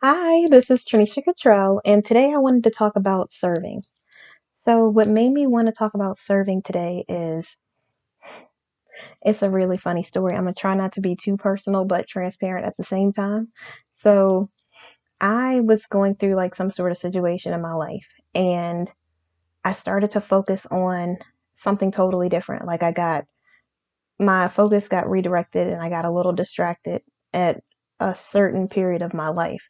Hi, this is Tranisha Cottrell, and today I wanted to talk about serving. So, what made me want to talk about serving today is it's a really funny story. I'm gonna try not to be too personal but transparent at the same time. So, I was going through like some sort of situation in my life, and I started to focus on something totally different. Like, my focus got redirected and I got a little distracted at a certain period of my life.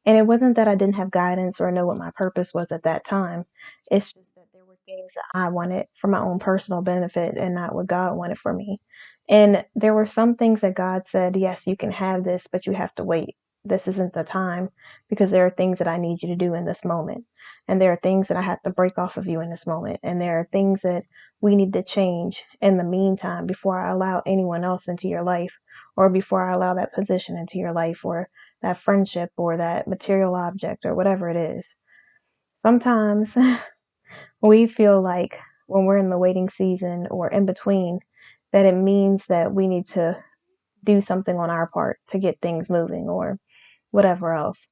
And it wasn't that I didn't have guidance or know what my purpose was at that time. It's just that there were things that I wanted for my own personal benefit and not what God wanted for me. And there were some things that God said, yes, you can have this, but you have to wait. This isn't the time because there are things that I need you to do in this moment. And there are things that I have to break off of you in this moment. And there are things that we need to change in the meantime before I allow anyone else into your life or before I allow that position into your life or that friendship or that material object or whatever it is. Sometimes we feel like when we're in the waiting season or in between that it means that we need to do something on our part to get things moving or whatever else.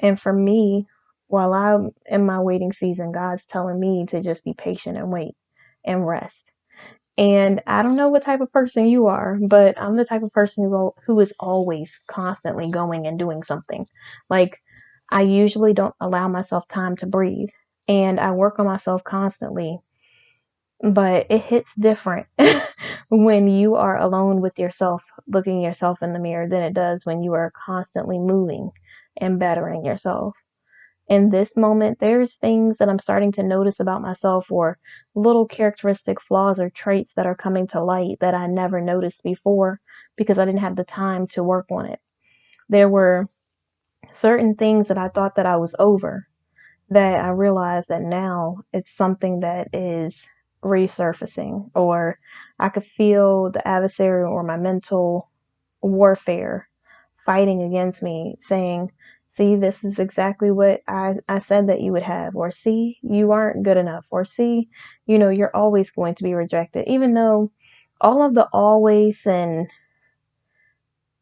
And for me, while I'm in my waiting season, God's telling me to just be patient and wait and rest. And I don't know what type of person you are, but I'm the type of person who is always constantly going and doing something. Like, I usually don't allow myself time to breathe, and I work on myself constantly, but it hits different when you are alone with yourself, looking yourself in the mirror, than it does when you are constantly moving and bettering yourself. In this moment, there's things that I'm starting to notice about myself or little characteristic flaws or traits that are coming to light that I never noticed before because I didn't have the time to work on it. There were certain things that I thought that I was over that I realized that now it's something that is resurfacing, or I could feel the adversary or my mental warfare fighting against me, saying, see, this is exactly what I said that you would have, or see, you aren't good enough, or see, you're always going to be rejected. Even though all of the always and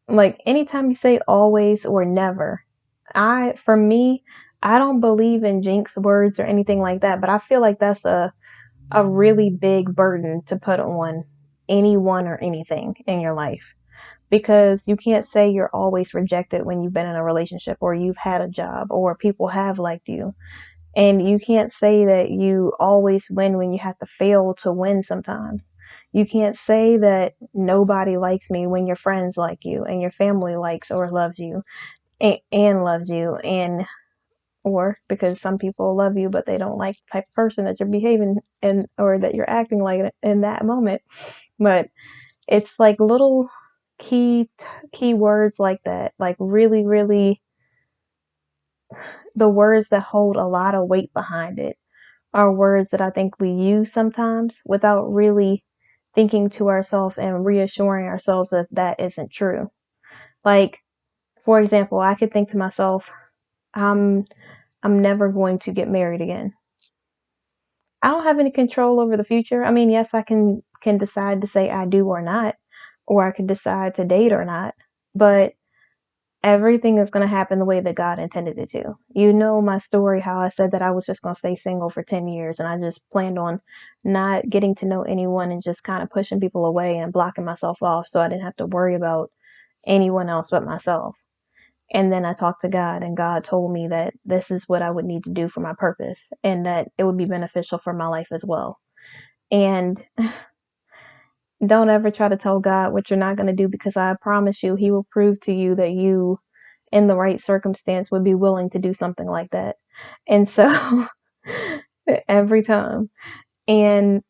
like anytime you say always or never, for me, I don't believe in jinx words or anything like that, but I feel like that's a really big burden to put on anyone or anything in your life, because you can't say you're always rejected when you've been in a relationship or you've had a job or people have liked you. And you can't say that you always win when you have to fail to win sometimes. You can't say that nobody likes me when your friends like you and your family likes or loves you and loves you, and or because some people love you but they don't like the type of person that you're behaving and or that you're acting like in that moment. But it's like little key words like that, like really, really the words that hold a lot of weight behind it are words that I think we use sometimes without really thinking to ourselves and reassuring ourselves that that isn't true. Like, for example, I could think to myself, I'm I'm never going to get married again. I don't have any control over the future. I mean, yes, I can decide to say I do or not, or I can decide to date or not, but everything is going to happen the way that God intended it to. You know my story, how I said that I was just going to stay single for 10 years and I just planned on not getting to know anyone and just kind of pushing people away and blocking myself off so I didn't have to worry about anyone else but myself. And then I talked to God, and God told me that this is what I would need to do for my purpose and that it would be beneficial for my life as well. And don't ever try to tell God what you're not going to do, because I promise you, He will prove to you that you, in the right circumstance, would be willing to do something like that. And so every time, and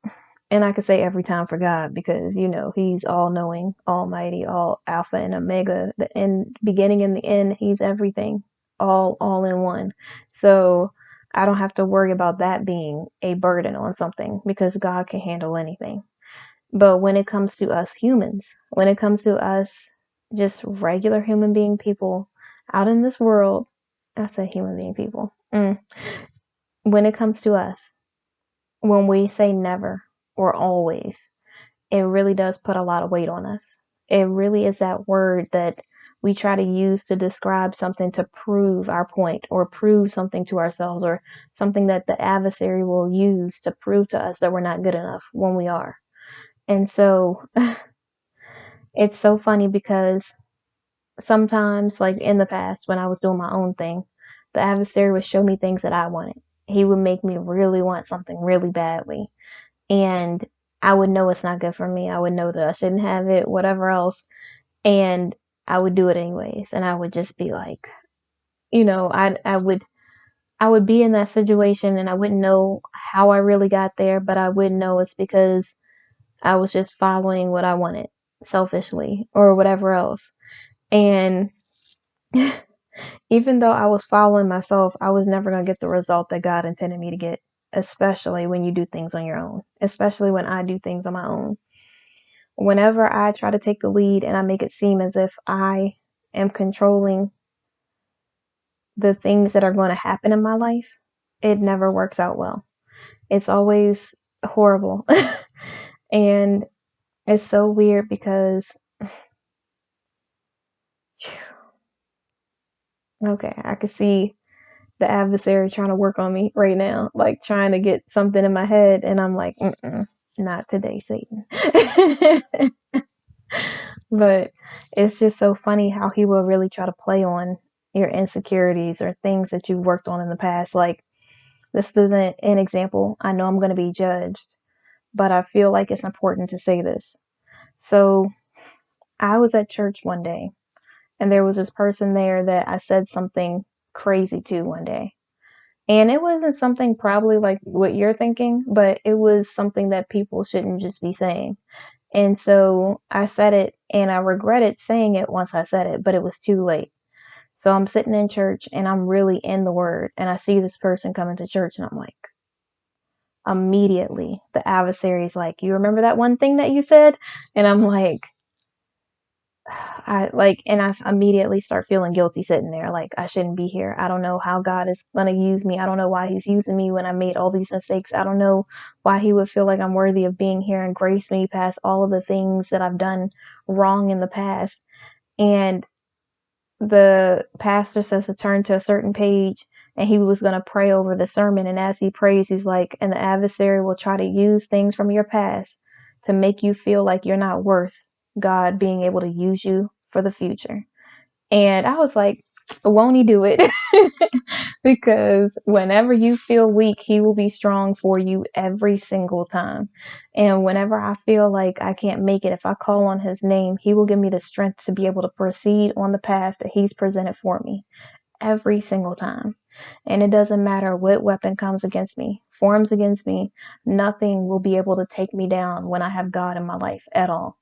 and I could say every time for God, because He's all knowing, almighty, all Alpha and Omega, the end, beginning and the end. He's everything, all in one. So I don't have to worry about that being a burden on something, because God can handle anything. But when it comes to us humans, when it comes to us just regular human being people out in this world, I say human being people. When it comes to us, when we say never or always, it really does put a lot of weight on us. It really is that word that we try to use to describe something to prove our point or prove something to ourselves, or something that the adversary will use to prove to us that we're not good enough when we are. And so it's so funny because sometimes, like in the past, when I was doing my own thing, the adversary would show me things that I wanted. He would make me really want something really badly. And I would know it's not good for me. I would know that I shouldn't have it, whatever else. And I would do it anyways. And I would just be like, I would be in that situation and I wouldn't know how I really got there, but I would know it's because I was just following what I wanted selfishly or whatever else. And even though I was following myself, I was never going to get the result that God intended me to get, especially when you do things on your own, especially when I do things on my own. Whenever I try to take the lead and I make it seem as if I am controlling the things that are going to happen in my life, it never works out well. It's always horrible. And it's so weird because, okay, I can see the adversary trying to work on me right now, like trying to get something in my head, and I'm like, not today, Satan. But it's just so funny how he will really try to play on your insecurities or things that you've worked on in the past. Like, this isn't an example. I know I'm going to be judged, but I feel like it's important to say this. So I was at church one day, and there was this person there that I said something crazy to one day. And it wasn't something probably like what you're thinking, but it was something that people shouldn't just be saying. And so I said it, and I regretted saying it once I said it, but it was too late. So I'm sitting in church and I'm really in the word, and I see this person coming to church, and I'm like, immediately the adversary's like, you remember that one thing that you said? And I'm like, and I immediately start feeling guilty sitting there. Like, I shouldn't be here. I don't know how God is going to use me. I don't know why he's using me when I made all these mistakes. I don't know why he would feel like I'm worthy of being here and grace me past all of the things that I've done wrong in the past. And the pastor says to turn to a certain page, and he was going to pray over the sermon. And as he prays, he's like, and the adversary will try to use things from your past to make you feel like you're not worth God being able to use you for the future. And I was like, won't he do it? Because whenever you feel weak, he will be strong for you every single time. And whenever I feel like I can't make it, if I call on his name, he will give me the strength to be able to proceed on the path that he's presented for me every single time. And it doesn't matter what weapon comes against me, forms against me, nothing will be able to take me down when I have God in my life at all.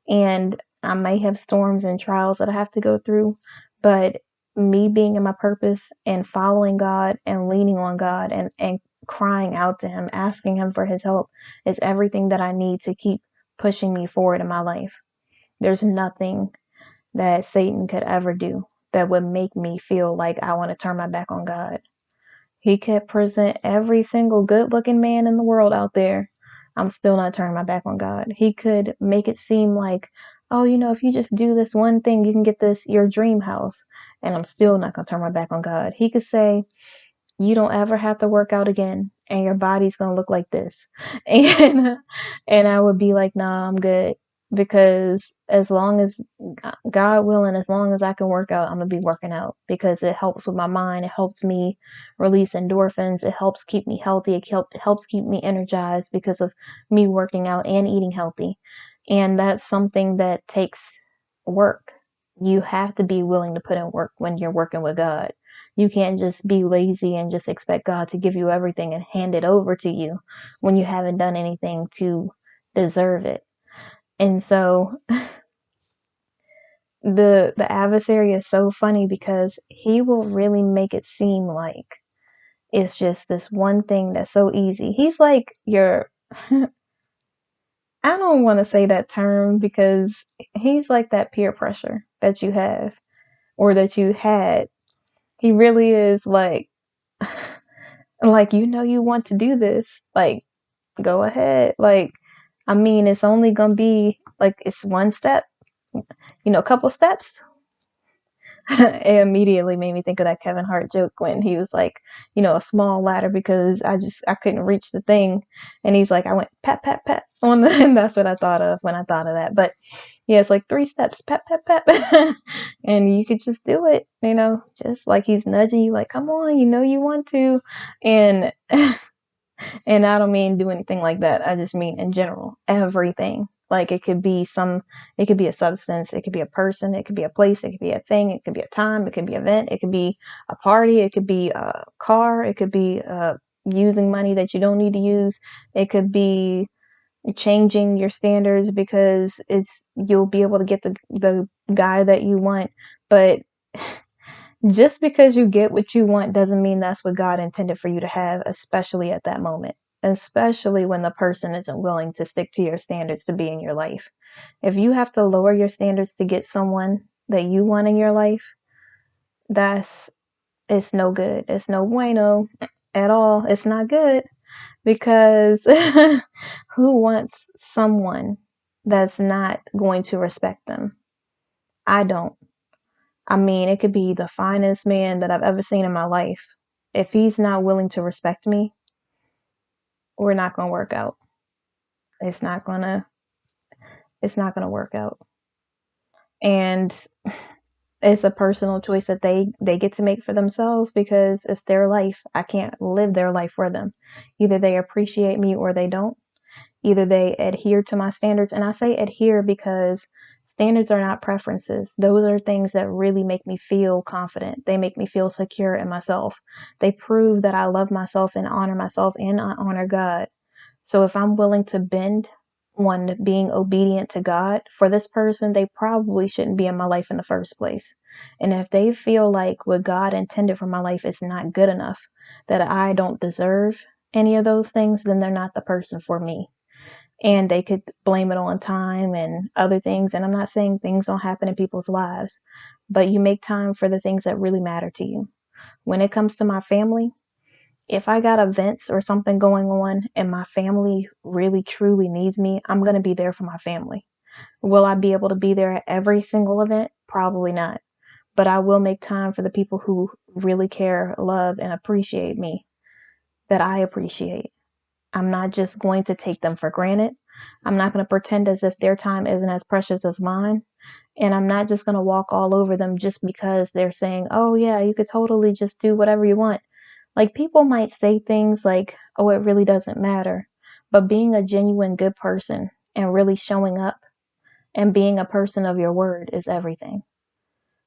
And I may have storms and trials that I have to go through, but me being in my purpose and following God and leaning on God and crying out to him, asking him for his help is everything that I need to keep pushing me forward in my life. There's nothing that Satan could ever do that would make me feel like I want to turn my back on God. He could present every single good looking man in the world out there. I'm still not turning my back on God. He could make it seem like, oh, if you just do this one thing, you can get your dream house. And I'm still not going to turn my back on God. He could say, you don't ever have to work out again, and your body's going to look like this. And I would be like, nah, I'm good. Because as long as God willing, as long as I can work out, I'm going to be working out, because it helps with my mind. It helps me release endorphins. It helps keep me healthy. It helps keep me energized because of me working out and eating healthy. And that's something that takes work. You have to be willing to put in work when you're working with God. You can't just be lazy and just expect God to give you everything and hand it over to you when you haven't done anything to deserve it. And so the adversary is so funny because he will really make it seem like it's just this one thing that's so easy. He's like your I don't want to say that term, because he's like that peer pressure that you have or that you had. He really is like you want to do this, like, go ahead. Like, I mean, it's only gonna be like, it's one step, a couple steps, it immediately made me think of that Kevin Hart joke when he was like, a small ladder because I couldn't reach the thing, and he's like, I went pat pat pat on the, and that's what I thought of when I thought of that. But yeah, it's like 3 steps, pat pat pat, and you could just do it, just like he's nudging you, like, come on, you want to, and and I don't mean do anything like that. I just mean in general, everything. Like it could be a substance, it could be a person, it could be a place, it could be a thing, it could be a time, it could be an event, it could be a party, it could be a car, it could be using money that you don't need to use, it could be changing your standards because you'll be able to get the guy that you want, but just because you get what you want doesn't mean that's what God intended for you to have, especially at that moment, especially when the person isn't willing to stick to your standards to be in your life. If you have to lower your standards to get someone that you want in your life, it's no good. It's no bueno at all. It's not good because who wants someone that's not going to respect them? I don't. I mean, it could be the finest man that I've ever seen in my life. If he's not willing to respect me, we're not going to work out. It's not going to it's not going to work out. And it's a personal choice that they get to make for themselves because it's their life. I can't live their life for them. Either they appreciate me or they don't. Either they adhere to my standards, and I say adhere because standards are not preferences. Those are things that really make me feel confident. They make me feel secure in myself. They prove that I love myself and I honor God. So if I'm willing to bend on being obedient to God for this person, they probably shouldn't be in my life in the first place. And if they feel like what God intended for my life is not good enough, that I don't deserve any of those things, then they're not the person for me. And they could blame it on time and other things. And I'm not saying things don't happen in people's lives, but you make time for the things that really matter to you. When it comes to my family, if I got events or something going on and my family really truly needs me, I'm going to be there for my family. Will I be able to be there at every single event? Probably not. But I will make time for the people who really care, love, and appreciate me, that I appreciate. I'm not just going to take them for granted. I'm not going to pretend as if their time isn't as precious as mine. And I'm not just going to walk all over them just because they're saying, oh, yeah, you could totally just do whatever you want. Like, people might say things like, oh, it really doesn't matter. But being a genuine good person and really showing up and being a person of your word is everything.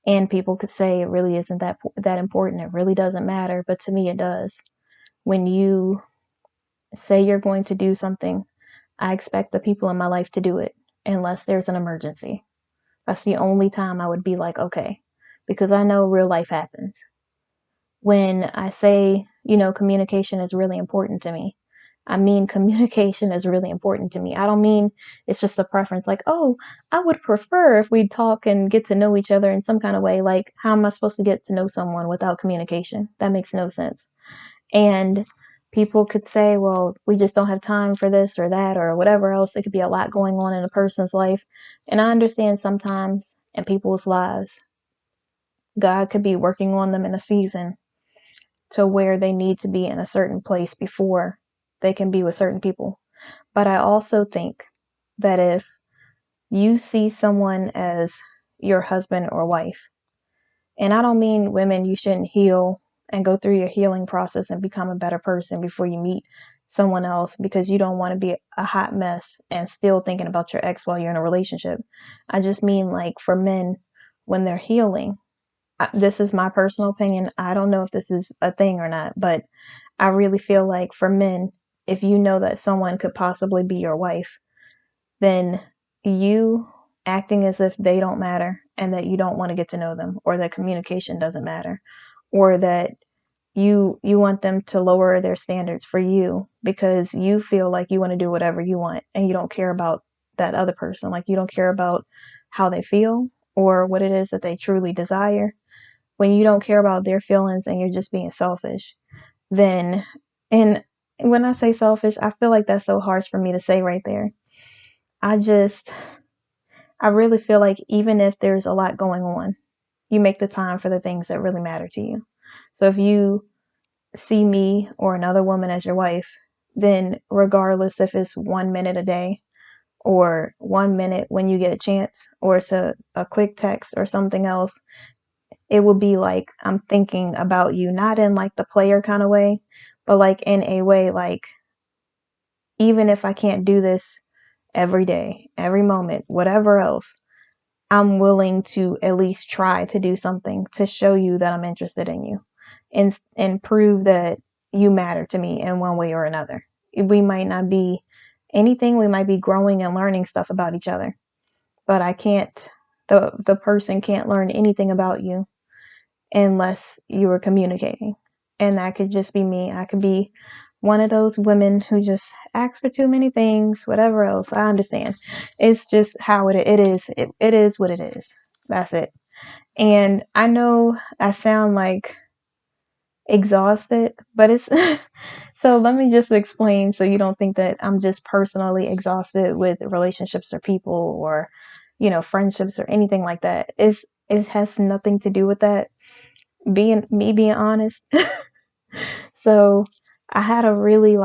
And people could say it really isn't that important. It really doesn't matter. But to me, it does. When you say you're going to do something, I expect the people in my life to do it unless there's an emergency. That's the only time I would be like, okay, because I know real life happens. When I say, communication is really important to me, I mean communication is really important to me. I don't mean it's just a preference like, oh, I would prefer if we talk and get to know each other in some kind of way. Like, how am I supposed to get to know someone without communication? That makes no sense. And people could say, well, we just don't have time for this or that or whatever else. It could be a lot going on in a person's life. And I understand sometimes in people's lives, God could be working on them in a season to where they need to be in a certain place before they can be with certain people. But I also think that if you see someone as your husband or wife, and I don't mean women, you shouldn't heal and go through your healing process and become a better person before you meet someone else because you don't want to be a hot mess and still thinking about your ex while you're in a relationship. I just mean, like, for men, when they're healing, this is my personal opinion. I don't know if this is a thing or not, but I really feel like for men, if you know that someone could possibly be your wife, then you acting as if they don't matter and that you don't want to get to know them, or that communication doesn't matter, or that you want them to lower their standards for you because you feel like you want to do whatever you want and you don't care about that other person. Like, you don't care about how they feel or what it is that they truly desire. When you don't care about their feelings and you're just being selfish, then, and when I say selfish, I feel like that's so harsh for me to say right there. I really feel like even if there's a lot going on you make the time for the things that really matter to you. So if you see me or another woman as your wife, then regardless if it's 1 minute a day or 1 minute when you get a chance, or it's a quick text or something else, it will be like I'm thinking about you, not in like the player kind of way, but like in a way like, even if I can't do this every day, every moment, whatever else, I'm willing to at least try to do something to show you that I'm interested in you, and prove that you matter to me in one way or another. We might not be anything, we might be growing and learning stuff about each other, but I can't, the person can't learn anything about you unless you are communicating. And that could just be me. I could be one of those women who just asks for too many things, whatever else. I understand. It's just how it is. It is what it is. That's it. And I know I sound like exhausted, but it's so let me just explain so you don't think that I'm just personally exhausted with relationships or people or, friendships or anything like that. It has nothing to do with that. Being honest. So I had a really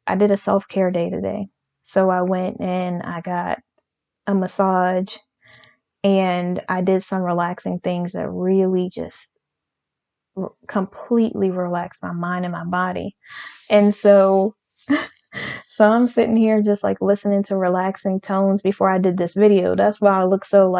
I did a self-care day today. So I went and I got a massage and I did some relaxing things that really just completely relaxed my mind and my body. And so I'm sitting here just like listening to relaxing tones before I did this video. That's why I look so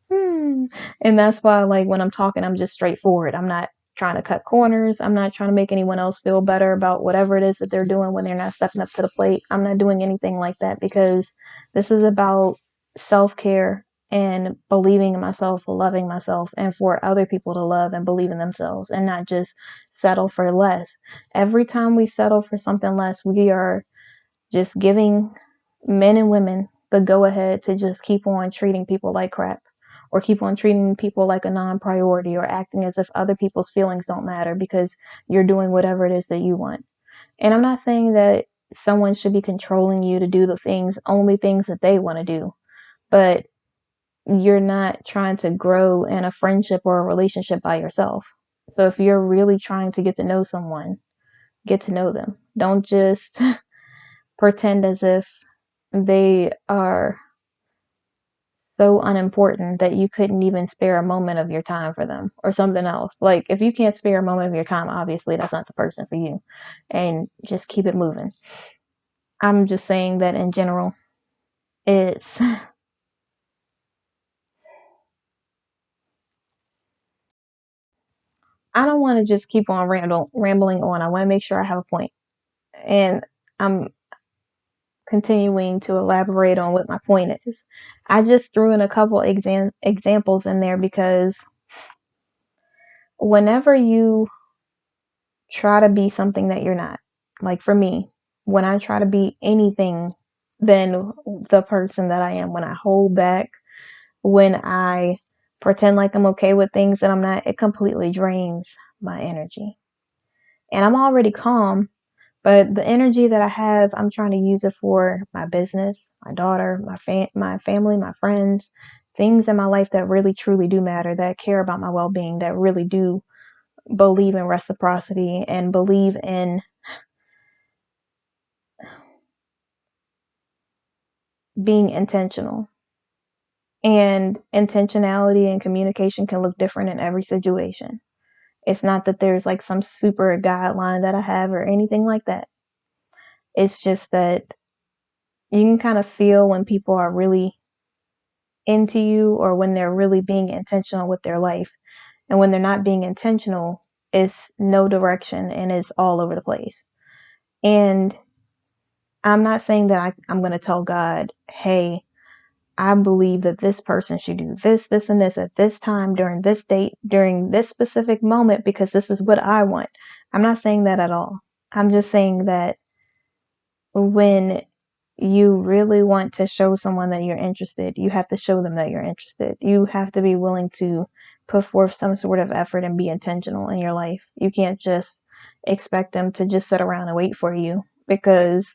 and that's why, like, when I'm talking, I'm just straightforward. I'm not trying to cut corners. I'm not trying to make anyone else feel better about whatever it is that they're doing when they're not stepping up to the plate. I'm not doing anything like that, because this is about self-care and believing in myself, loving myself, and for other people to love and believe in themselves and not just settle for less. Every time we settle for something less, we are just giving men and women the go ahead to just keep on treating people like crap, or keep on treating people like a non-priority, or acting as if other people's feelings don't matter because you're doing whatever it is that you want. And I'm not saying that someone should be controlling you to do only things that they want to do, but you're not trying to grow in a friendship or a relationship by yourself. So if you're really trying to get to know someone, get to know them. Don't just pretend as if they are so unimportant that you couldn't even spare a moment of your time for them or something else. Like, if you can't spare a moment of your time, obviously that's not the person for you, and just keep it moving. I'm just saying that in general, it's, I don't want to just keep on rambling on. I want to make sure I have a point. And I'm continuing to elaborate on what my point is. I just threw in a couple examples in there because whenever you try to be something that you're not, like for me, when I try to be anything than the person that I am, when I hold back, when I pretend like I'm okay with things that I'm not, it completely drains my energy. And I'm already calm, but the energy that I have, I'm trying to use it for my business, my daughter, my family, my friends, things in my life that really truly do matter, that care about my well-being, that really do believe in reciprocity and believe in being intentional. And intentionality and communication can look different in every situation. It's not that there's like some super guideline that I have or anything like that. It's just that you can kind of feel when people are really into you, or when they're really being intentional with their life. And when they're not being intentional, it's no direction and it's all over the place. And I'm not saying that I'm going to tell God, hey, I believe that this person should do this, this, and this at this time, during this date, during this specific moment, because this is what I want. I'm not saying that at all. I'm just saying that when you really want to show someone that you're interested, you have to show them that you're interested. You have to be willing to put forth some sort of effort and be intentional in your life. You can't just expect them to just sit around and wait for you, because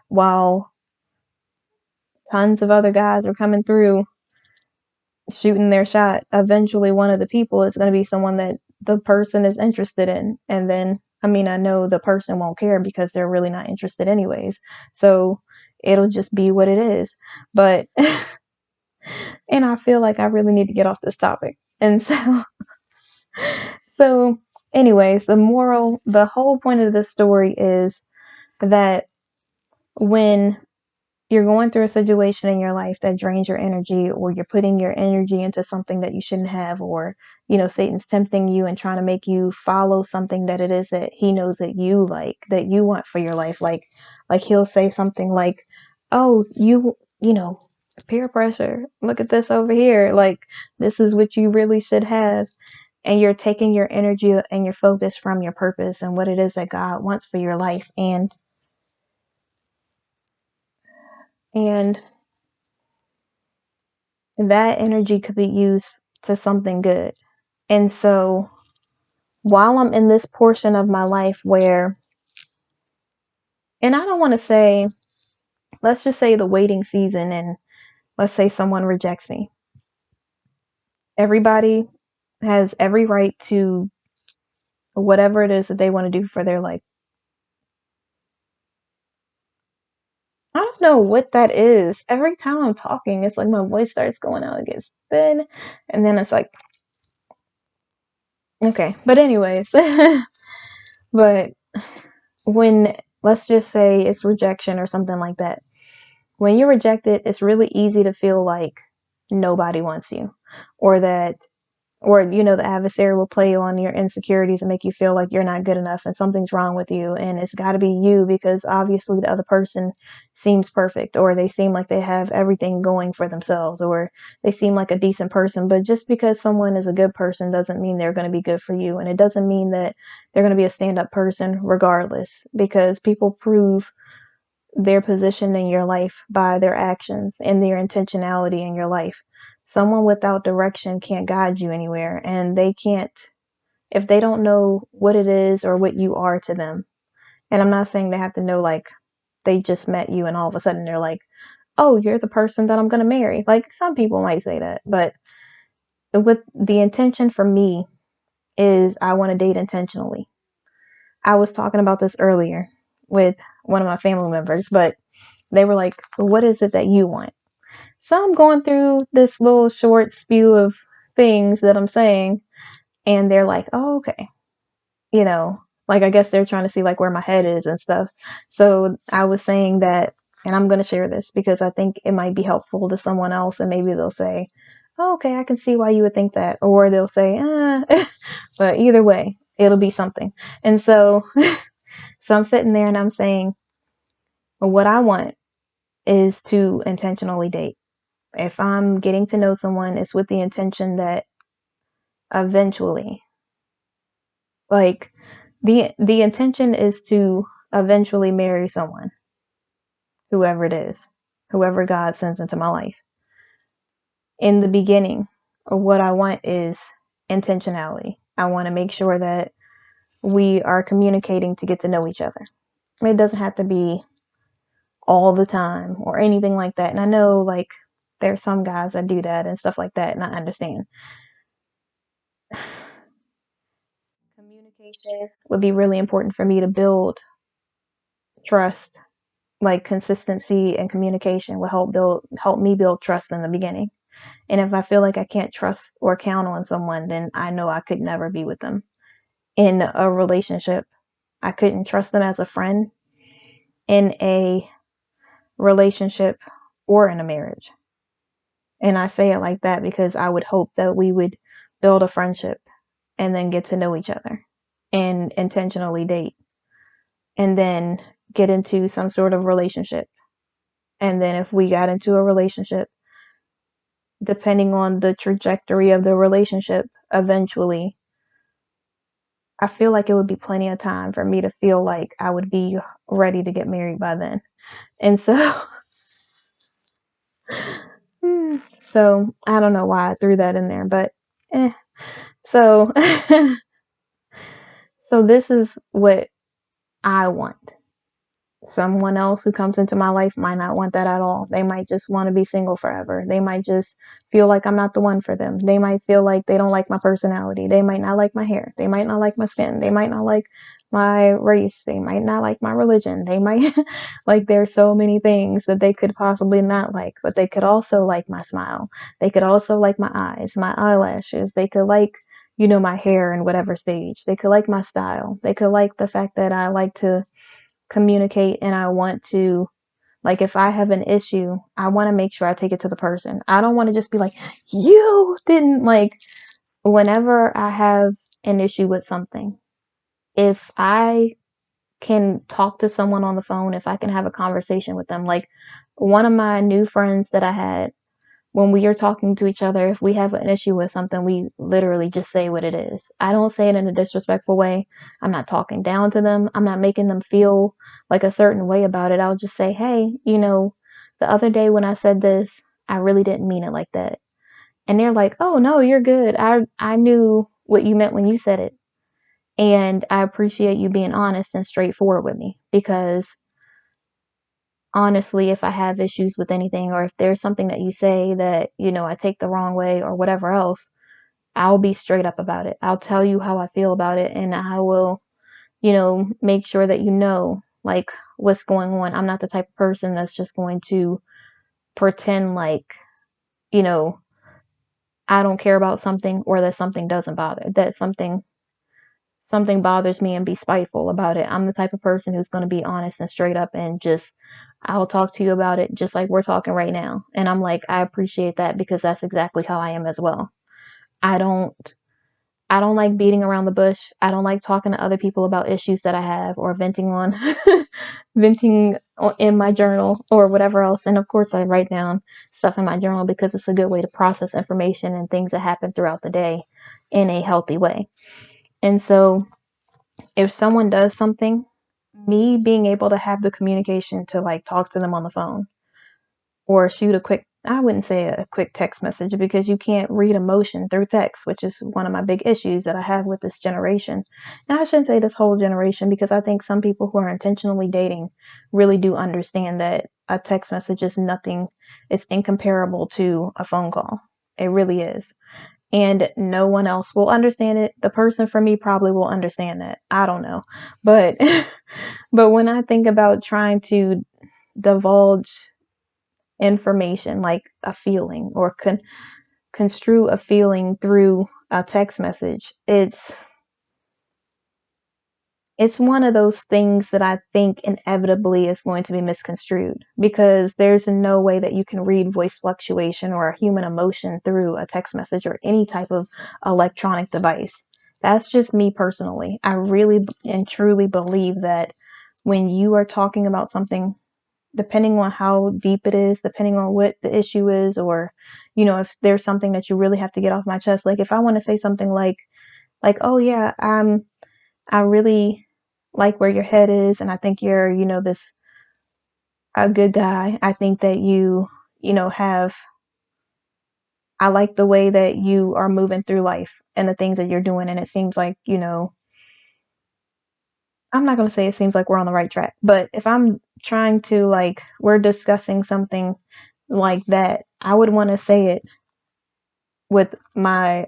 while tons of other guys are coming through, shooting their shot, eventually one of the people is going to be someone that the person is interested in. And then, I mean, I know the person won't care because they're really not interested anyways. So it'll just be what it is. But, and I feel like I really need to get off this topic. And so, so anyways, the whole point of this story is that when you're going through a situation in your life that drains your energy, or you're putting your energy into something that you shouldn't have, or Satan's tempting you and trying to make you follow something that it is that he knows that you like, that you want for your life. Like he'll say something like, oh, peer pressure, look at this over here, like this is what you really should have. And you're taking your energy and your focus from your purpose and what it is that God wants for your life. And that energy could be used to something good. And so while I'm in this portion of my life where, and I don't want to say, let's just say the waiting season, and let's say someone rejects me. Everybody has every right to whatever it is that they want to do for their life. I don't know what that is. Every time I'm talking, it's like my voice starts going out, it gets thin, and then it's like, okay. But anyways, but when, let's just say it's rejection or something like that. When you're rejected, it's really easy to feel like nobody wants you, or that, or the adversary will play on your insecurities and make you feel like you're not good enough and something's wrong with you, and it's got to be you because obviously the other person seems perfect, or they seem like they have everything going for themselves, or they seem like a decent person. But just because someone is a good person doesn't mean they're going to be good for you, and it doesn't mean that they're going to be a stand-up person regardless, because people prove their position in your life by their actions and their intentionality in your life. Someone without direction can't guide you anywhere, and they can't, if they don't know what it is or what you are to them. And I'm not saying they have to know, like, they just met you and all of a sudden they're like, oh, you're the person that I'm going to marry. Like, some people might say that, but with the intention for me is I want to date intentionally. I was talking about this earlier with one of my family members, but they were like, what is it that you want? So I'm going through this little short spew of things that I'm saying, and they're like, oh, okay. Like, I guess they're trying to see like where my head is and stuff. So I was saying that, and I'm going to share this because I think it might be helpful to someone else, and maybe they'll say, oh, okay, I can see why you would think that. Or they'll say, but either way, it'll be something. And so, so I'm sitting there and I'm saying, well, what I want is to intentionally date. If I'm getting to know someone, it's with the intention that eventually, like, the intention is to eventually marry someone, whoever it is, whoever God sends into my life. In the beginning, what I want is intentionality. I want to make sure that we are communicating to get to know each other. It doesn't have to be all the time or anything like that. And I know, like, there's some guys that do that and stuff like that, and I understand. Communication would be really important for me to build trust. Like, consistency and communication will help me build trust in the beginning. And if I feel like I can't trust or count on someone, then I know I could never be with them in a relationship. I couldn't trust them as a friend, in a relationship, or in a marriage. And I say it like that because I would hope that we would build a friendship and then get to know each other and intentionally date, and then get into some sort of relationship. And then if we got into a relationship, depending on the trajectory of the relationship, eventually, I feel like it would be plenty of time for me to feel like I would be ready to get married by then. And so, so I don't know why I threw that in there, but so, so this is what I want. Someone else who comes into my life might not want that at all. They might just want to be single forever. They might just feel like I'm not the one for them. They might feel like they don't like my personality. They might not like my hair. They might not like my skin. They might not like my race. They might not like my religion. They might like there's so many things that they could possibly not like, but they could also like my smile. They could also like my eyes, my eyelashes. They could like, my hair in whatever stage. They could like my style. They could like the fact that I like to communicate and I want to, like, if I have an issue, I want to make sure I take it to the person. I don't want to just be like, you didn't, like, whenever I have an issue with something, if I can talk to someone on the phone, if I can have a conversation with them, like one of my new friends that I had, when we are talking to each other, if we have an issue with something, we literally just say what it is. I don't say it in a disrespectful way. I'm not talking down to them. I'm not making them feel like a certain way about it. I'll just say, hey, the other day when I said this, I really didn't mean it like that. And they're like, oh, no, you're good. I knew what you meant when you said it. And I appreciate you being honest and straightforward with me because honestly, if I have issues with anything or if there's something that you say that, I take the wrong way or whatever else, I'll be straight up about it. I'll tell you how I feel about it and I will, make sure that like what's going on. I'm not the type of person that's just going to pretend like, you know, I don't care about something or that something doesn't bother, that something bothers me and be spiteful about it. I'm the type of person who's going to be honest and straight up and just I'll talk to you about it just like we're talking right now. And I'm like, I appreciate that because that's exactly how I am as well. I don't I don't like beating around the bush. I don't like talking to other people about issues that I have or venting in my journal or whatever else. And of course I write down stuff in my journal because it's a good way to process information and things that happen throughout the day in a healthy way. And so if someone does something, me being able to have the communication to like talk to them on the phone or shoot a quick, I wouldn't say a quick text message because you can't read emotion through text, which is one of my big issues that I have with this generation. And I shouldn't say this whole generation because I think some people who are intentionally dating really do understand that a text message is nothing, it's incomparable to a phone call. It really is. And no one else will understand it. The person for me probably will understand that. I don't know. But but when I think about trying to divulge information like a feeling or construe a feeling through a text message, it's one of those things that I think inevitably is going to be misconstrued because there's no way that you can read voice fluctuation or a human emotion through a text message or any type of electronic device. That's just me personally. I really and truly believe that when you are talking about something, depending on how deep it is, depending on what the issue is, or, if there's something that you really have to get off my chest, like if I want to say something oh yeah, I really like where your head is, and I think you're, this a good guy. I think that have. I like the way that you are moving through life and the things that you're doing, and it seems like I'm not gonna say it seems like we're on the right track, but if I'm trying to we're discussing something like that, I would want to say it with my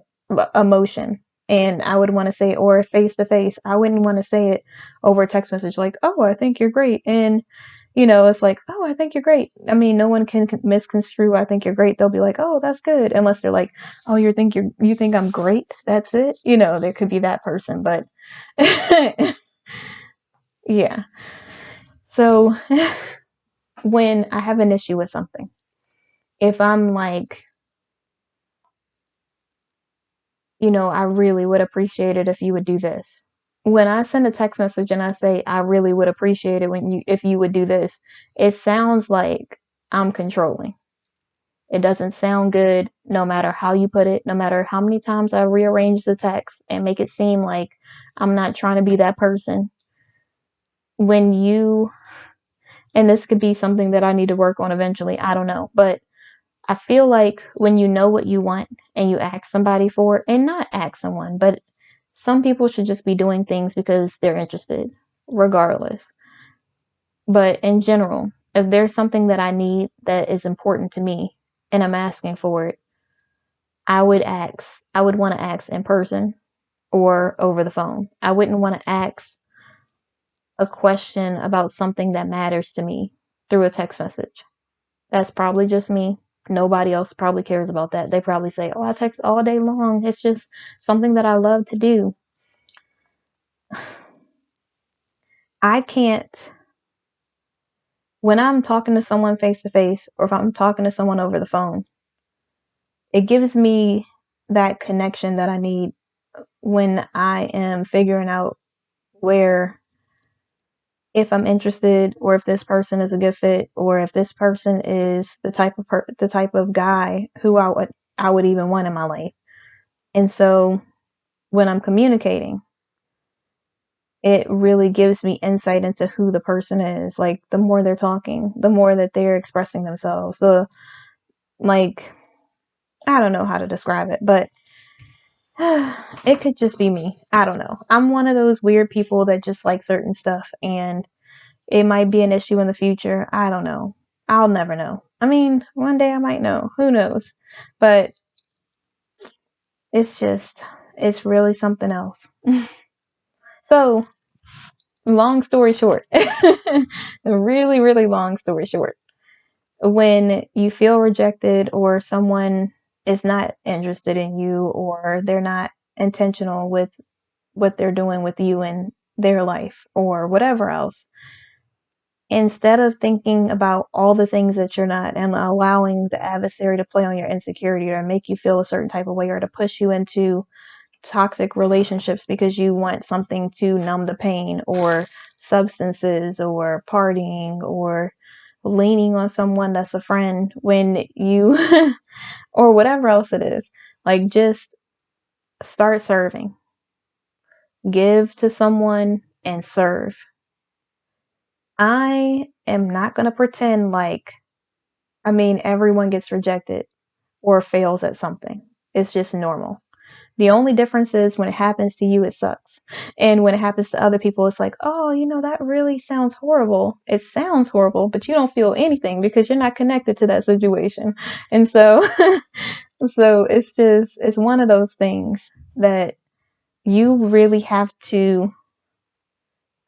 emotion. And I would want to say it, or face to face. I wouldn't want to say it over a text message like, oh, I think you're great. And, it's like, oh, I think you're great. I mean, no one can misconstrue, I think you're great. They'll be like, oh, that's good. Unless they're like, oh, you think I'm great. That's it. There could be that person, but yeah. So when I have an issue with something, if I'm like, I really would appreciate it if you would do this. When I send a text message and I say, I really would appreciate it if you would do this, it sounds like I'm controlling. It doesn't sound good no matter how you put it, no matter how many times I rearrange the text and make it seem like I'm not trying to be that person. When you, and this could be something that I need to work on eventually, I don't know, but I feel like when you know what you want and you ask somebody for it, and not ask someone, but some people should just be doing things because they're interested, regardless. But in general, if there's something that I need that is important to me and I'm asking for it, I would want to ask in person or over the phone. I wouldn't want to ask a question about something that matters to me through a text message. That's probably just me. Nobody else probably cares about that. They probably say, "Oh, I text all day long. It's just something that I love to do." I can't, when I'm talking to someone face to face or if I'm talking to someone over the phone, it gives me that connection that I need when I am figuring out where, if I'm interested or if this person is a good fit or if this person is the type of guy who I would even want in my life. And so when I'm communicating, it really gives me insight into who the person is. Like the more they're talking, the more that they're expressing themselves. So like, I don't know how to describe it, but it could just be me. I don't know. I'm one of those weird people that just like certain stuff, and it might be an issue in the future. I don't know. I'll never know. I mean, one day I might know. Who knows? But it's just, it's really something else. So, long story short, really, really long story short, when you feel rejected or someone is not interested in you or they're not intentional with what they're doing with you in their life or whatever else, instead of thinking about all the things that you're not and allowing the adversary to play on your insecurity or make you feel a certain type of way or to push you into toxic relationships because you want something to numb the pain, or substances or partying or leaning on someone that's a friend when you or whatever else it is, like just start serving. Give to someone and serve. I am not going to pretend like, I mean, everyone gets rejected or fails at something. It's just normal. The only difference is when it happens to you, it sucks. And when it happens to other people, it's like, oh, that really sounds horrible. It sounds horrible, but you don't feel anything because you're not connected to that situation. And so, so it's one of those things that you really have to,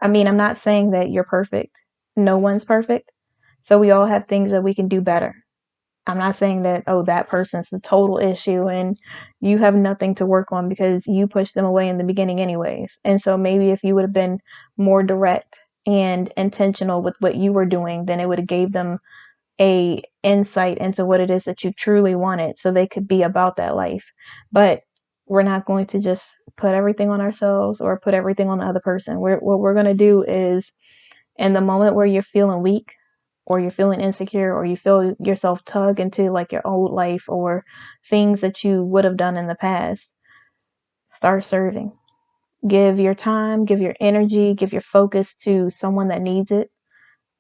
I mean, I'm not saying that you're perfect. No one's perfect. So we all have things that we can do better. I'm not saying that, oh, that person's the total issue and you have nothing to work on because you pushed them away in the beginning anyways. And so maybe if you would have been more direct and intentional with what you were doing, then it would have gave them a insight into what it is that you truly wanted so they could be about that life. But we're not going to just put everything on ourselves or put everything on the other person. What we're going to do is, in the moment where you're feeling weak or you're feeling insecure or you feel yourself tug into like your old life or things that you would have done in the past, start serving. Give your time, give your energy, give your focus to someone that needs it,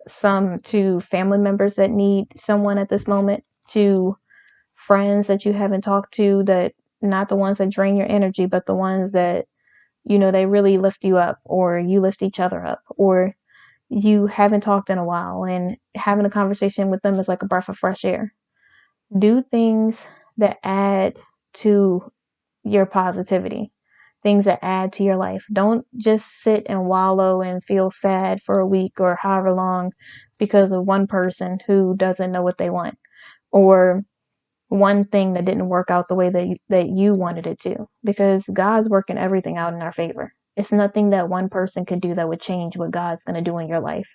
some to family members that need someone at this moment, to friends that you haven't talked to, that not the ones that drain your energy, but the ones that they really lift you up, or you lift each other up, or you haven't talked in a while and having a conversation with them is like a breath of fresh air. Do things that add to your positivity, things that add to your life. Don't just sit and wallow and feel sad for a week or however long because of one person who doesn't know what they want, or one thing that didn't work out the way that you wanted it to, because God's working everything out in our favor. It's nothing that one person could do that would change what God's going to do in your life.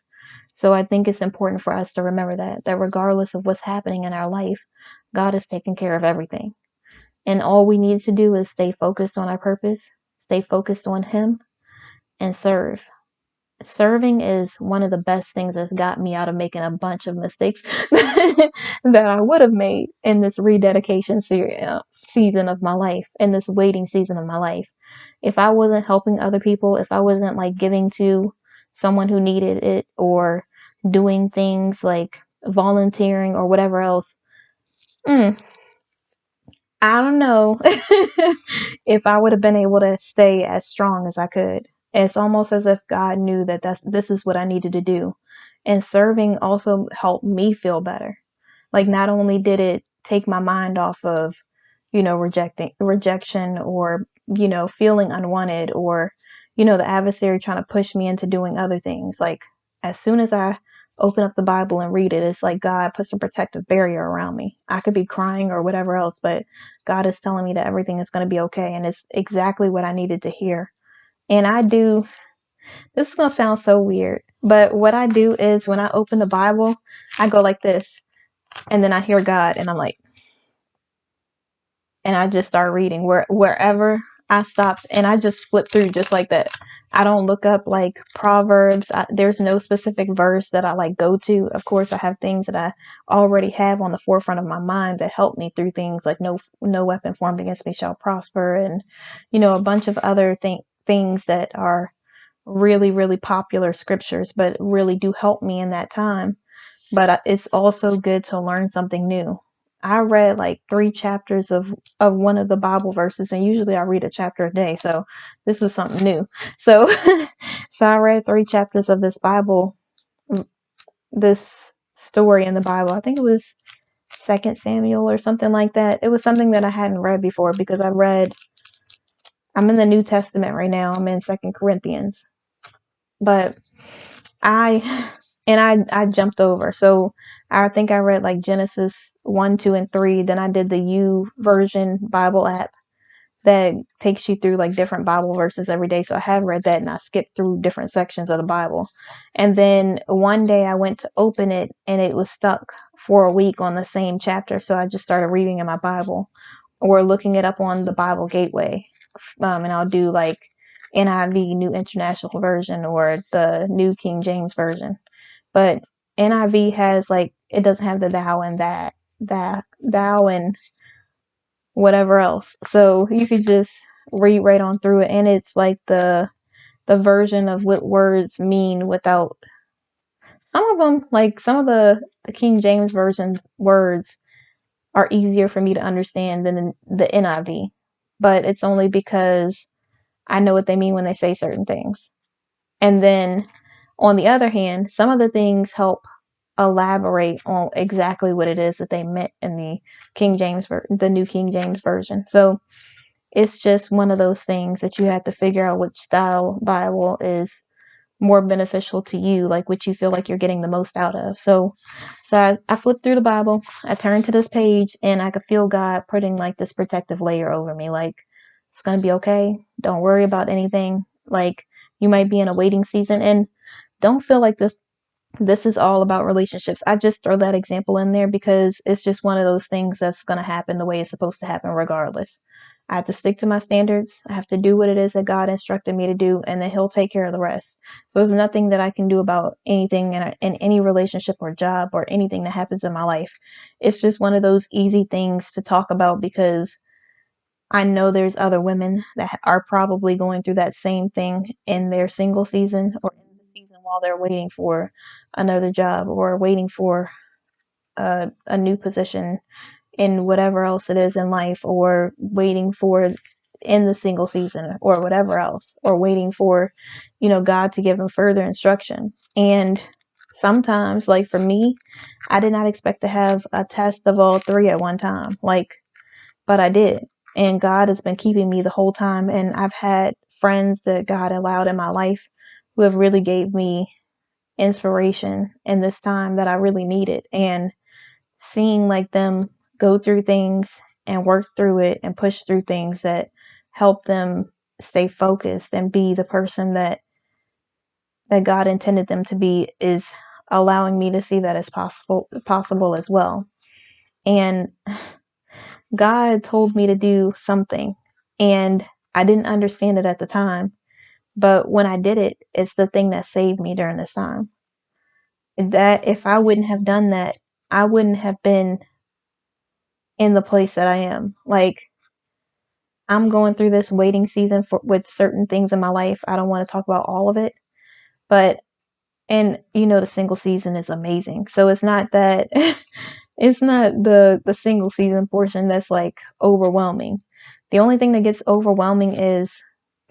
So I think it's important for us to remember that regardless of what's happening in our life, God is taking care of everything. And all we need to do is stay focused on our purpose, stay focused on Him, and serve. Serving is one of the best things that's got me out of making a bunch of mistakes that I would have made in this rededication season of my life, in this waiting season of my life. If I wasn't helping other people, if I wasn't like giving to someone who needed it, or doing things like volunteering or whatever else, I don't know if I would have been able to stay as strong as I could. It's almost as if God knew that this is what I needed to do. And serving also helped me feel better. Like, not only did it take my mind off of, rejection, or, feeling unwanted, or, the adversary trying to push me into doing other things. Like, as soon as I open up the Bible and read it, it's like God puts a protective barrier around me. I could be crying or whatever else, but God is telling me that everything is going to be okay. And it's exactly what I needed to hear. And this is going to sound so weird, but what I do is when I open the Bible, I go like this, and then I hear God, and I'm like, and I just start reading wherever I stopped, and I just flip through just like that. I don't look up like Proverbs. There's no specific verse that I like go to. Of course, I have things that I already have on the forefront of my mind that help me through things like no weapon formed against me shall prosper, and a bunch of other things that are really, really popular scriptures, but really do help me in that time. But it's also good to learn something new. I read like 3 chapters of one of the Bible verses, and usually I read a chapter a day. So this was something new. So, so I read 3 chapters of this story in the Bible. I think it was 2 Samuel or something like that. It was something that I hadn't read before because I'm in the New Testament right now. I'm in 2 Corinthians, but I I jumped over. So I think I read like Genesis 1, 2, and 3. Then I did the U Version Bible app that takes you through like different Bible verses every day. So I have read that, and I skipped through different sections of the Bible. And then one day I went to open it, and it was stuck for a week on the same chapter. So I just started reading in my Bible or looking it up on the Bible Gateway. And I'll do like NIV, New International Version, or the New King James Version. But NIV has like, it doesn't have the thou and that thou and whatever else. So you could just read right on through it, and it's like the version of what words mean without some of them, like some of the King James Version words are easier for me to understand than the NIV. But it's only because I know what they mean when they say certain things. And then on the other hand, some of the things help elaborate on exactly what it is that they meant in the New King James Version. So it's just one of those things that you have to figure out which style Bible is more beneficial to you, like what you feel like you're getting the most out of. So I flipped through the Bible, I turned to this page, and I could feel God putting like this protective layer over me, like, it's gonna be okay. Don't worry about anything. Like, you might be in a waiting season, and don't feel like this is all about relationships. I just throw that example in there because it's just one of those things that's going to happen the way it's supposed to happen regardless. I have to stick to my standards. I have to do what it is that God instructed me to do, and then He'll take care of the rest. So there's nothing that I can do about anything in any relationship or job or anything that happens in my life. It's just one of those easy things to talk about because I know there's other women that are probably going through that same thing in their single season or in the season while they're waiting for another job or waiting for a new position in whatever else it is in life, or waiting for in the single season or whatever else, or waiting for, God to give them further instruction. And sometimes, like for me, I did not expect to have a test of all 3 at one time. But I did. And God has been keeping me the whole time. And I've had friends that God allowed in my life who have really gave me inspiration in this time that I really needed. And seeing like them go through things and work through it and push through things that help them stay focused and be the person that God intended them to be is allowing me to see that as possible as well. And God told me to do something, and I didn't understand it at the time, but when I did it, it's the thing that saved me during this time. That if I wouldn't have done that, I wouldn't have been in the place that I am. Like, I'm going through this waiting season with certain things in my life. I don't want to talk about all of it, but and the single season is amazing. So it's not that it's not the single season portion that's like overwhelming. The only thing that gets overwhelming is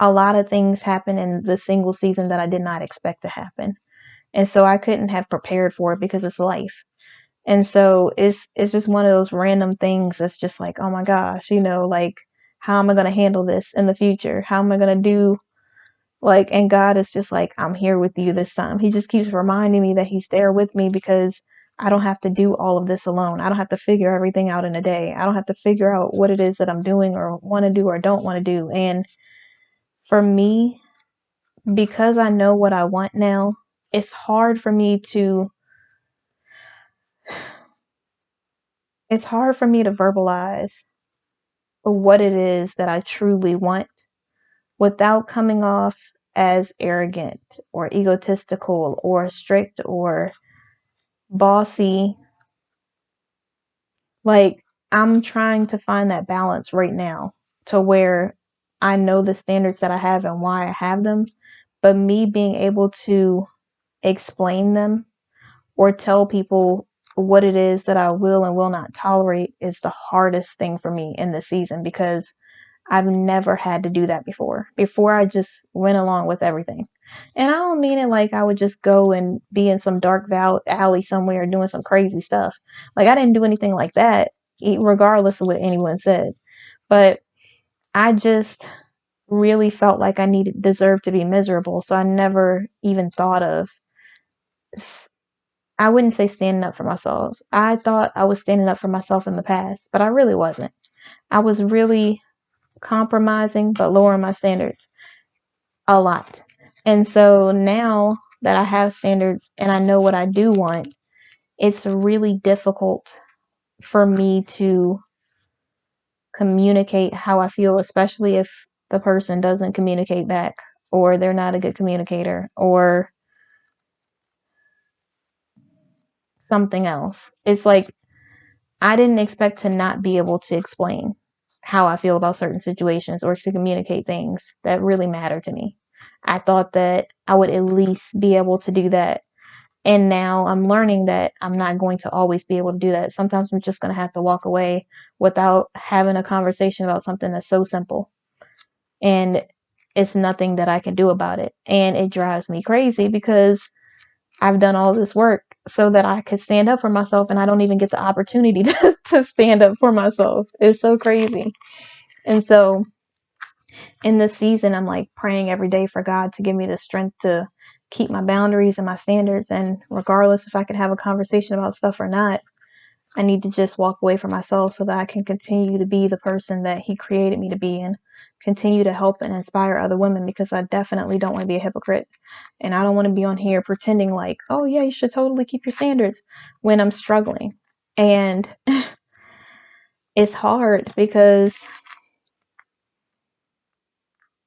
a lot of things happen in the single season that I did not expect to happen. And so I couldn't have prepared for it because it's life. And so it's just one of those random things that's just like, oh my gosh, like, how am I going to handle this in the future? How am I going to do, like, and God is just like, I'm here with you this time. He just keeps reminding me that he's there with me because I don't have to do all of this alone. I don't have to figure everything out in a day. I don't have to figure out what it is that I'm doing or want to do or don't want to do. And for me, because I know what I want now, it's hard for me to verbalize what it is that I truly want without coming off as arrogant or egotistical or strict or bossy. Like, I'm trying to find that balance right now to where I know the standards that I have and why I have them, but me being able to explain them or tell people what it is that I will and will not tolerate is the hardest thing for me in this season because I've never had to do that before. Before I just went along with everything. And I don't mean it like I would just go and be in some dark alley somewhere doing some crazy stuff. Like, I didn't do anything like that, regardless of what anyone said. But I just really felt like I deserved to be miserable. So I never even thought of, I wouldn't say standing up for myself. I thought I was standing up for myself in the past, but I really wasn't. I was really compromising, but lowering my standards a lot. And so now that I have standards and I know what I do want, it's really difficult for me to communicate how I feel, especially if the person doesn't communicate back or they're not a good communicator or something else. It's like I didn't expect to not be able to explain how I feel about certain situations or to communicate things that really matter to me. I thought that I would at least be able to do that. And now I'm learning that I'm not going to always be able to do that. Sometimes I'm just going to have to walk away without having a conversation about something that's so simple. And it's nothing that I can do about it. And it drives me crazy because I've done all this work so that I could stand up for myself and I don't even get the opportunity to stand up for myself. It's so crazy. And so in this season, I'm like praying every day for God to give me the strength to keep my boundaries and my standards. And regardless if I can have a conversation about stuff or not, I need to just walk away from myself so that I can continue to be the person that he created me to be and continue to help and inspire other women because I definitely don't want to be a hypocrite. And I don't want to be on here pretending like, oh yeah, you should totally keep your standards when I'm struggling. And it's hard because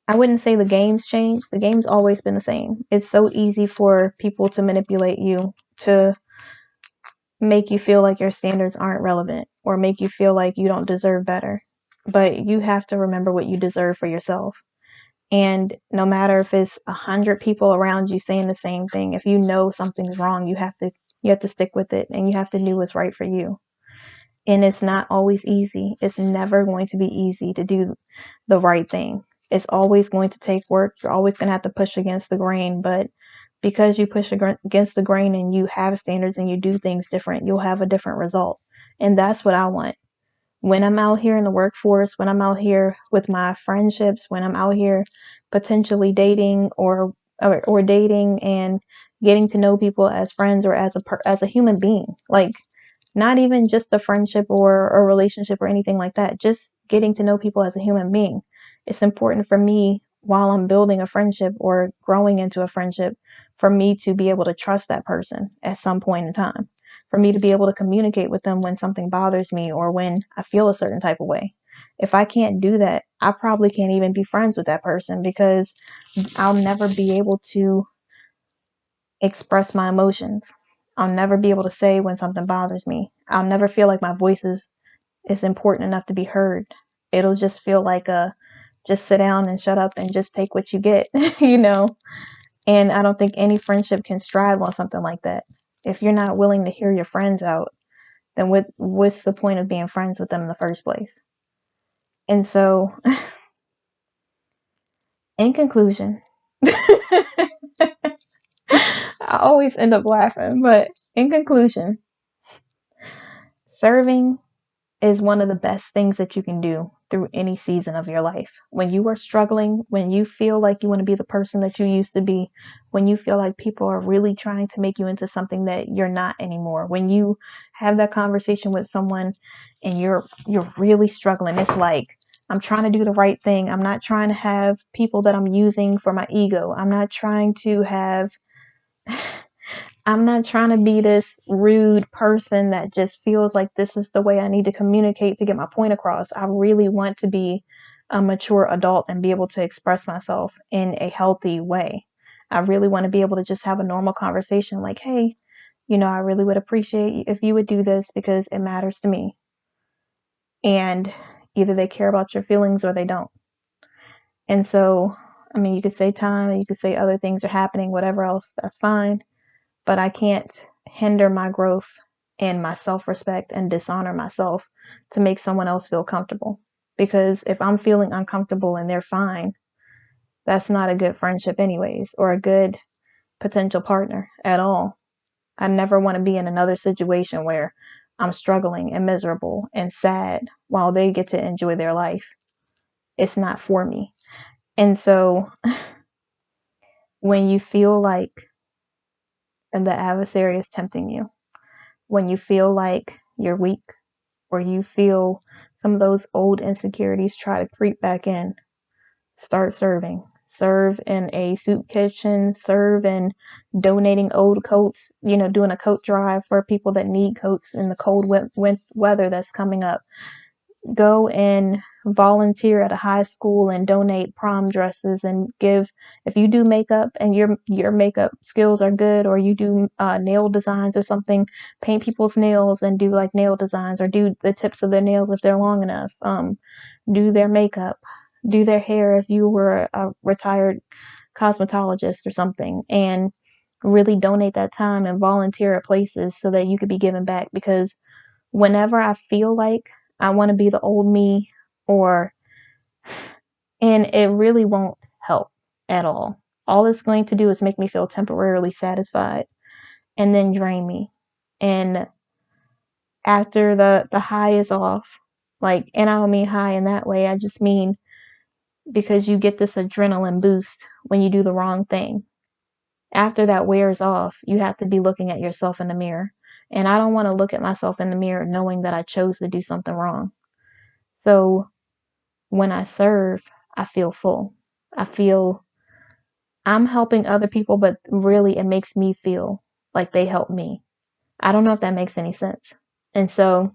I wouldn't say the game's changed. The game's always been the same. It's so easy for people to manipulate you, to make you feel like your standards aren't relevant or make you feel like you don't deserve better. But you have to remember what you deserve for yourself. And no matter if it's 100 people around you saying the same thing, if you know something's wrong, you have to stick with it and you have to do what's right for you. And it's not always easy. It's never going to be easy to do the right thing. It's always going to take work. You're always going to have to push against the grain, but because you push against the grain and you have standards and you do things different, you'll have a different result. And that's what I want. When I'm out here in the workforce, when I'm out here with my friendships, when I'm out here potentially dating or dating and getting to know people as friends or as a human being, like not even just a friendship or a relationship or anything like that, just getting to know people as a human being. It's important for me while I'm building a friendship or growing into a friendship for me to be able to trust that person at some point in time, for me to be able to communicate with them when something bothers me or when I feel a certain type of way. If I can't do that, I probably can't even be friends with that person because I'll never be able to express my emotions. I'll never be able to say when something bothers me. I'll never feel like my voice is important enough to be heard. It'll just feel like just sit down and shut up and just take what you get, you know? And I don't think any friendship can strive on something like that. If you're not willing to hear your friends out, then what's the point of being friends with them in the first place? And so, in conclusion, I always end up laughing. But in conclusion, serving is one of the best things that you can do through any season of your life. When you are struggling, when you feel like you want to be the person that you used to be, when you feel like people are really trying to make you into something that you're not anymore, when you have that conversation with someone and you're really struggling, it's like, I'm trying to do the right thing. I'm not trying to have people that I'm using for my ego. I'm not trying to be this rude person that just feels like this is the way I need to communicate to get my point across. I really want to be a mature adult and be able to express myself in a healthy way. I really want to be able to just have a normal conversation like, hey, I really would appreciate if you would do this because it matters to me. And either they care about your feelings or they don't. And so, I mean, you could say time, you could say other things are happening, whatever else, that's fine. But I can't hinder my growth and my self-respect and dishonor myself to make someone else feel comfortable. Because if I'm feeling uncomfortable and they're fine, that's not a good friendship anyways, or a good potential partner at all. I never want to be in another situation where I'm struggling and miserable and sad while they get to enjoy their life. It's not for me. And so when you feel like the adversary is tempting you, when you feel like you're weak, or you feel some of those old insecurities try to creep back in, start serving. Serve in a soup kitchen, serve in donating old coats, doing a coat drive for people that need coats in the cold weather that's coming up. Go and volunteer at a high school and donate prom dresses and give, if you do makeup and your makeup skills are good, or you do nail designs or something, paint people's nails and do like nail designs, or do the tips of their nails if they're long enough, do their makeup, do their hair if you were a retired cosmetologist or something, and really donate that time and volunteer at places so that you could be given back. Because whenever I feel like I want to be the old me, and it really won't help at all. All it's going to do is make me feel temporarily satisfied and then drain me. And after the high is off, like, and I don't mean high in that way, I just mean because you get this adrenaline boost when you do the wrong thing. After that wears off, you have to be looking at yourself in the mirror. And I don't want to look at myself in the mirror knowing that I chose to do something wrong. So when I serve, I feel full. I feel I'm helping other people, but really it makes me feel like they help me. I don't know if that makes any sense. And so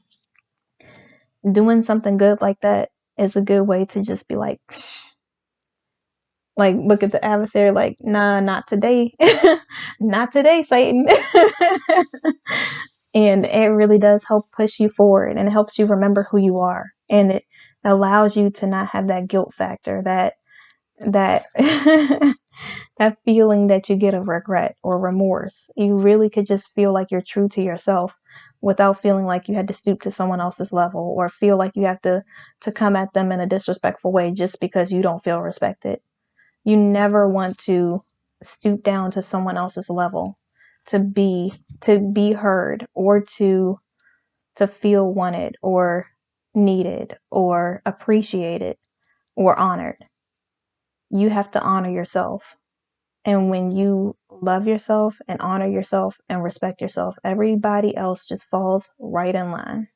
doing something good like that is a good way to just be like look at the adversary like, nah, not today. Not today, Satan. And it really does help push you forward, and it helps you remember who you are. And it allows you to not have that guilt factor, that that feeling that you get of regret or remorse. You really could just feel like you're true to yourself without feeling like you had to stoop to someone else's level, or feel like you have to come at them in a disrespectful way just because you don't feel respected. You never want to stoop down to someone else's level to be heard, or to feel wanted or needed or appreciated or honored. You have to honor yourself. And when you love yourself and honor yourself and respect yourself, everybody else just falls right in line.